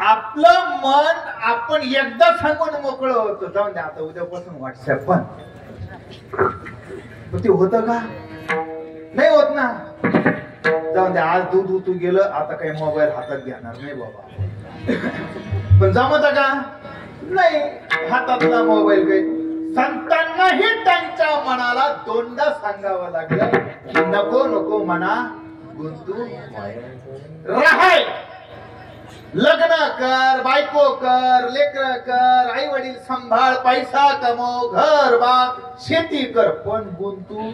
आपलं मन आपण एकदा सांगून मोकळं होतं. जाऊन द्या आता उद्यापासून व्हॉट्सअप पण ते होतं का? नाही होत ना. जाऊन द्या आज दूध उतू गेलं आता काही मोबाईल हातात घेणार नाही बाबा. पण जमत का? नाही. हातातला मोबाईल काही संतांनाही त्यांच्या मनाला दोनदा सांगावं लागलं की नको नको मना गुंतू राहाय. लग्न कर, बायको कर, लेकर कर, आई वडील सांभाळ, पैसा कमव, घर बाग, शेती कर, पण गुंतू.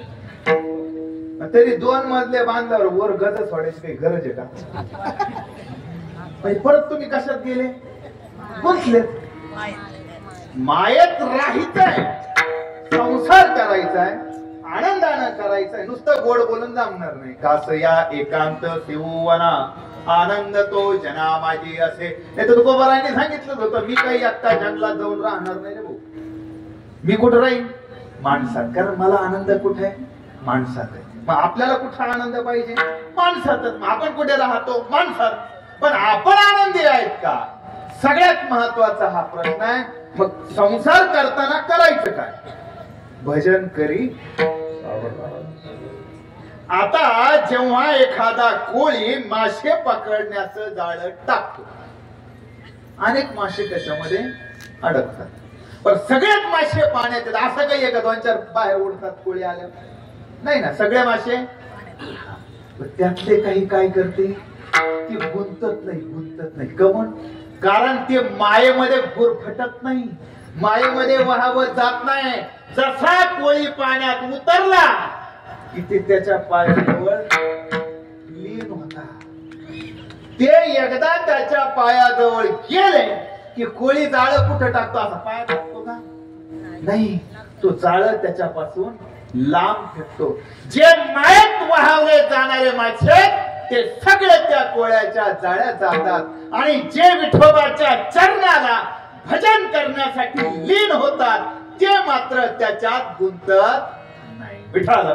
तरी 2 मजले बांधल्यावर वर गज सोडायची काही गरज आहे का? परत तुम्ही कशात गेले? गुंतले. मायेत राहायचंय, संसार करायचाय, आनंदानं करायचंय. नुसतं गोड बोलून जमणार नाही. कास या एकांत शिववना आनंद तो जना माझी असे. नाही तर तुकोबारायांनी सांगितलं होतं मी काही आता जंगलात जाऊन राहणार नाही रे भाऊ. मी कुठं राहीन? माणसात. कारण मला आनंद कुठे आहे? माणसात आहे. मग आपल्याला कुठं आनंद पाहिजे? माणसातच. मग आपण कुठे राहतो? माणसात. पण आपण आनंदी आहेत का? सगळ्यात महत्वाचा हा प्रश्न आहे. मग संसार करताना करायचं काय? भजन करी. आता जेव्हा एखादा कोळी मासे पकडण्याचं जाळं टाकतो, अनेक मासे त्याच्यामध्ये अडकतात. पण सगळेच मासे पाण्यात येतात असं काही आहे का? 2-4 बाहेर उडतात कोळी आल्या? नाही ना. सगळे मासे. त्यातले काही काय करते? ती गुंतत नाही. कमन? कारण ते मायेमध्ये गुरफटत नाही, मायेमध्ये वाहवत जात नाही. जसा कोळी पाण्यात उतरला की ते त्याच्या पायाजवळ लीन होता. ते एकदा त्याच्या पायाजवळ गेले की कोळी जाळं कुठं टाकतो? असा पाया टाकतो का? नाही. तो जाळं त्याच्यापासून लांब फेकतो. जे मायेत वाहवले जाणारे मासे ते सगळे त्या कोळ्याच्या जाळ्यात जातात आणि जे विठोबाच्या चरणाला भजन करण्यासाठी लीन होतात ते मात्र त्याच्यात गुंतत नाही. विठ्ठल